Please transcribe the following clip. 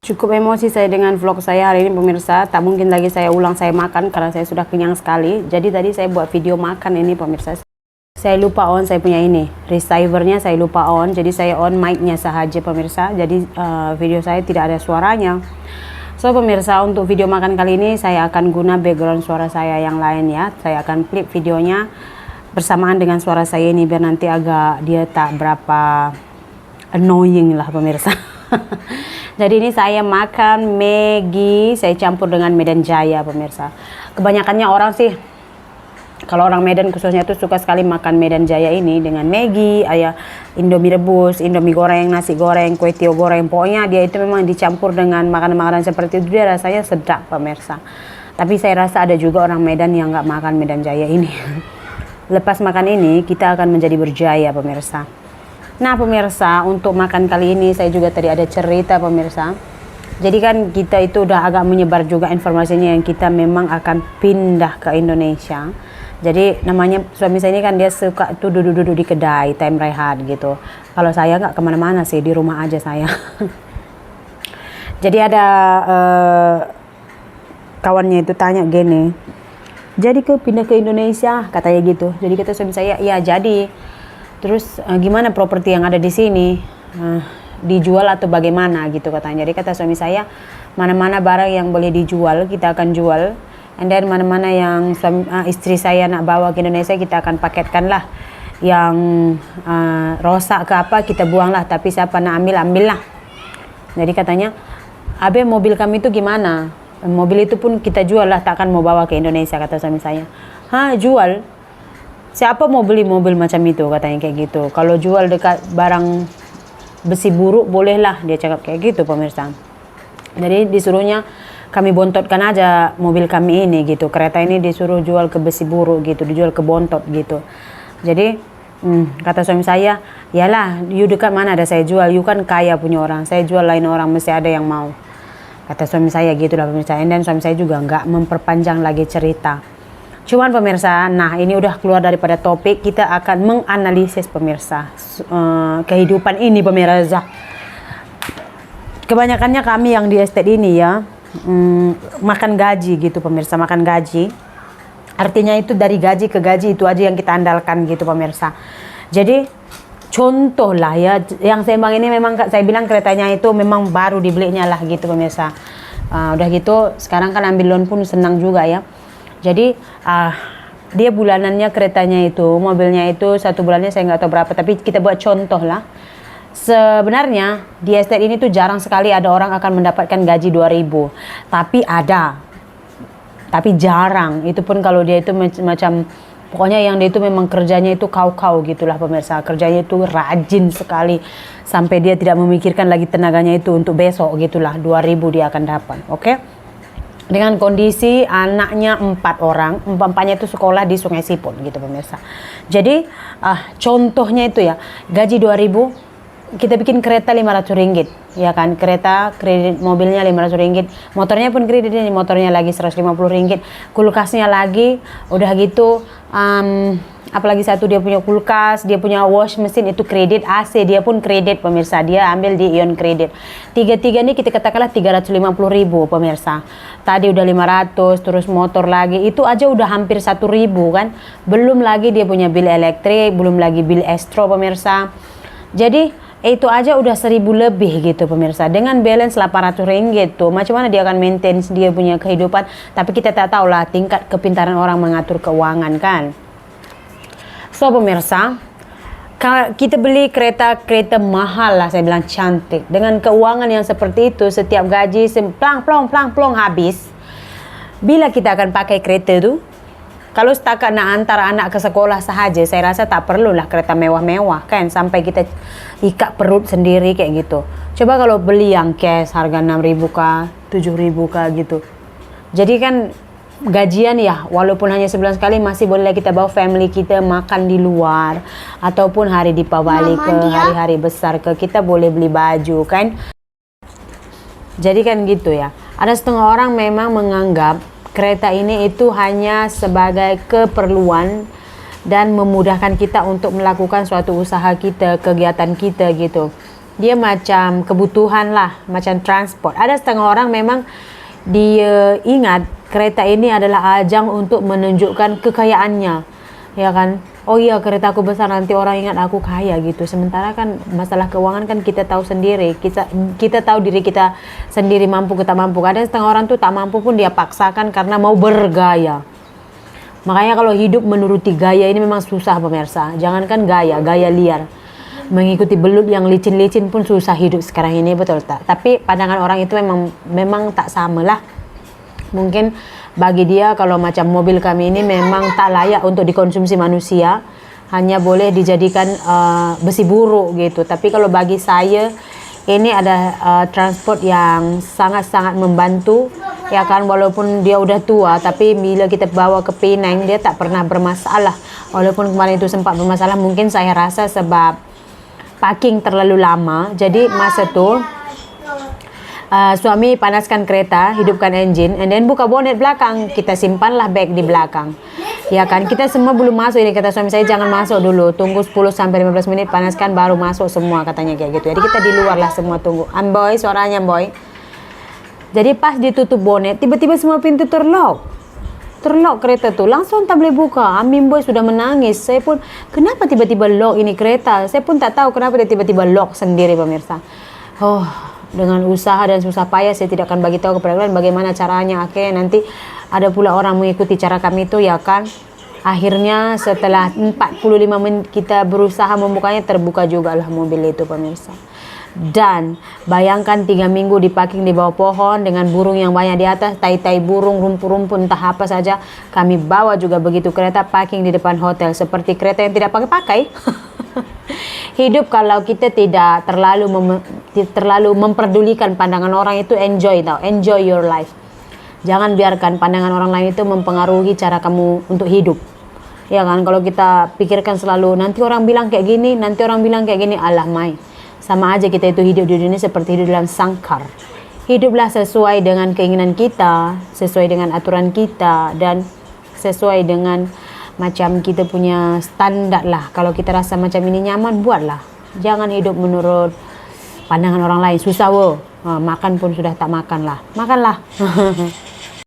Cukup emosi saya dengan vlog saya hari ini pemirsa. Tak mungkin lagi saya ulang saya makan karena saya sudah kenyang sekali. Jadi tadi saya buat video makan ini pemirsa. Saya lupa on saya punya ini receivernya, saya lupa on. Jadi saya on mic-nya sahaja pemirsa. Jadi video saya tidak ada suaranya. So pemirsa, untuk video makan kali ini saya akan guna background suara saya yang lain ya. Saya akan flip videonya bersamaan dengan suara saya ini biar nanti agak dia tak berapa annoying lah pemirsa. Jadi ini saya makan Maggi, saya campur dengan Medan Jaya pemirsa. Kebanyakannya orang sih, kalau orang Medan khususnya tuh suka sekali makan Medan Jaya ini dengan Maggi, Indomie rebus, Indomie goreng, nasi goreng, kue tiaw goreng. Pokoknya dia itu memang dicampur dengan makanan-makanan seperti itu, dia rasanya sedap pemirsa. Tapi saya rasa ada juga orang Medan yang nggak makan Medan Jaya ini. Lepas makan ini kita akan menjadi berjaya pemirsa. Nah pemirsa, untuk makan kali ini saya juga tadi ada cerita pemirsa. Jadi kan kita itu udah agak menyebar juga informasinya yang kita memang akan pindah ke Indonesia. Jadi namanya suami saya ini kan dia suka tuh duduk-duduk di kedai time rehat gitu. Kalau saya nggak kemana-mana sih, di rumah aja saya. Jadi ada kawannya itu tanya gini, jadi ke pindah ke Indonesia katanya gitu. Jadi kata suami saya, ya jadi. Terus gimana properti yang ada di sini, dijual atau bagaimana gitu katanya. Jadi kata suami saya, mana-mana barang yang boleh dijual kita akan jual, and then mana-mana yang istri saya nak bawa ke Indonesia kita akan paketkan lah. Yang rosak ke apa kita buang lah, tapi siapa nak ambil lah. Jadi katanya, abe mobil kami itu gimana? Mobil itu pun kita jual lah, takkan mau bawa ke Indonesia kata suami saya. Hah, jual? Siapa mau beli mobil macam itu katanya kayak gitu. Kalau jual dekat barang besi buruk bolehlah, dia cakap kayak gitu pemirsa. Jadi disuruhnya kami bontotkan aja mobil kami ini gitu. Kereta ini disuruh jual ke besi buruk gitu, dijual ke bontot gitu. Jadi kata suami saya, yalah you dekat mana ada saya jual, you kan kaya punya orang, saya jual lain orang mesti ada yang mau. Kata suami saya gitu lah pemirsa. Dan suami saya juga nggak memperpanjang lagi cerita. Cuman pemirsa, nah ini udah keluar daripada topik, kita akan menganalisis pemirsa kehidupan ini pemirsa. Kebanyakannya kami yang di estate ini ya makan gaji gitu pemirsa, makan gaji. Artinya itu dari gaji ke gaji itu aja yang kita andalkan gitu pemirsa. Jadi contoh lah ya, yang saya bilang ini memang saya bilang keretanya itu memang baru dibelinya lah gitu pemirsa. Udah gitu sekarang kan ambil loan pun senang juga ya. Jadi dia bulanannya keretanya itu, mobilnya itu satu bulannya saya nggak tahu berapa, tapi kita buat contoh lah. Sebenarnya di estate ini tuh jarang sekali ada orang akan mendapatkan gaji 2.000, tapi ada, tapi jarang. Itu pun kalau dia itu macam pokoknya yang dia itu memang kerjanya itu kau-kau gitulah pemirsa, kerjanya itu rajin sekali sampai dia tidak memikirkan lagi tenaganya itu untuk besok gitulah, 2.000 dia akan dapat, oke? Dengan kondisi anaknya 4 orang, 4-empatnya itu sekolah di Sungai Siput gitu pemirsa. Jadi contohnya itu ya, gaji 2.000, kita bikin kereta 500 ringgit ya kan, kereta kredit mobilnya 500 ringgit, motornya pun kredit ini, motornya lagi 150 ringgit, kulkasnya lagi udah gitu apalagi satu dia punya kulkas, dia punya wash mesin itu kredit, AC dia pun kredit pemirsa, dia ambil di Ion Kredit. Tiga-tiga ini kita katakanlah 350.000 pemirsa. Tadi udah 500, terus motor lagi, itu aja udah hampir 1.000 kan. Belum lagi dia punya bil elektrik, belum lagi bil estro pemirsa. Jadi itu aja udah 1.000 lebih gitu pemirsa. Dengan balance 800 ringgit tuh, macam mana dia akan maintain dia punya kehidupan. Tapi kita tak tahu lah tingkat kepintaran orang mengatur keuangan kan. So pemirsa, kita beli kereta mahal lah, saya bilang cantik. Dengan keuangan yang seperti itu, setiap gaji plong habis. Bila kita akan pakai kereta itu, kalau setakat nak antar anak ke sekolah sahaja, saya rasa tak perlulah kereta mewah-mewah kan, sampai kita ikat perut sendiri kayak gitu. Coba kalau beli yang cash harga 6.000 kah, 7.000 kah gitu. Jadi kan gajian ya, walaupun hanya sebulan sekali masih boleh kita bawa family kita makan di luar, ataupun hari Deepavali ke hari-hari besar ke kita boleh beli baju kan. Jadi kan gitu ya. Ada setengah orang memang menganggap kereta ini itu hanya sebagai keperluan dan memudahkan kita untuk melakukan suatu usaha kita, kegiatan kita gitu. dia macam kebutuhan lah, macam transport. Ada setengah orang memang dia ingat kereta ini adalah ajang untuk menunjukkan kekayaannya, ya kan? Oh iya, kereta aku besar, nanti orang ingat aku kaya gitu. Sementara kan masalah keuangan kan kita tahu sendiri, kita tahu diri kita sendiri mampu kita mampu. Ada setengah orang tuh tak mampu pun dia paksakan karena mau bergaya. Makanya kalau hidup menuruti gaya ini memang susah pemirsa. Jangankan gaya liar, mengikuti belut yang licin-licin pun susah hidup sekarang ini, betul tak? Tapi pandangan orang itu memang tak sama lah. Mungkin bagi dia kalau macam mobil kami ini memang tak layak untuk dikonsumsi manusia, hanya boleh dijadikan besi buruk gitu. Tapi kalau bagi saya ini ada transport yang sangat-sangat membantu, ya kan? Walaupun dia udah tua, tapi bila kita bawa ke Penang dia tak pernah bermasalah. Walaupun kemarin itu sempat bermasalah, mungkin saya rasa sebab parking terlalu lama. Jadi masa tu suami panaskan kereta, hidupkan engine, and then buka bonet belakang, kita simpanlah bag di belakang, ya kan? Kita semua belum masuk, ini kata suami saya, jangan masuk dulu, tunggu 10-15 menit, panaskan baru masuk semua, katanya kayak gitu. Jadi kita di luar lah semua tunggu. Boy, suaranya boy. Jadi pas ditutup bonet, tiba-tiba semua pintu terlock kereta tuh, langsung tak boleh buka. Amin boy sudah menangis. Saya pun, kenapa tiba-tiba lock ini kereta? Saya pun tak tahu kenapa dia tiba-tiba lock sendiri pemirsa. Dengan usaha dan susah payah saya tidak akan bagi tahu kepada kalian bagaimana caranya. Oke, nanti ada pula orang mengikuti cara kami itu, ya kan? Akhirnya setelah 45 menit kita berusaha membukanya, terbuka juga lah mobil itu pemirsa. Dan bayangkan 3 minggu diparking di bawah pohon dengan burung yang banyak di atas, tai-tai burung, rumput-rumput, entah apa saja. Kami bawa juga begitu kereta parking di depan hotel seperti kereta yang tidak pakai-pakai. Hidup kalau kita tidak terlalu memperdulikan pandangan orang itu, enjoy your life. Jangan biarkan pandangan orang lain itu mempengaruhi cara kamu untuk hidup, ya kan? Kalau kita pikirkan selalu nanti orang bilang kayak gini, alah mai, sama aja kita itu hidup di dunia seperti hidup dalam sangkar. Hiduplah sesuai dengan keinginan kita, sesuai dengan aturan kita, dan sesuai dengan macam kita punya standar lah. Kalau kita rasa macam ini nyaman, buatlah. Jangan hidup menurut pandangan orang lain. Susah makan pun sudah tak makan lah. Makanlah.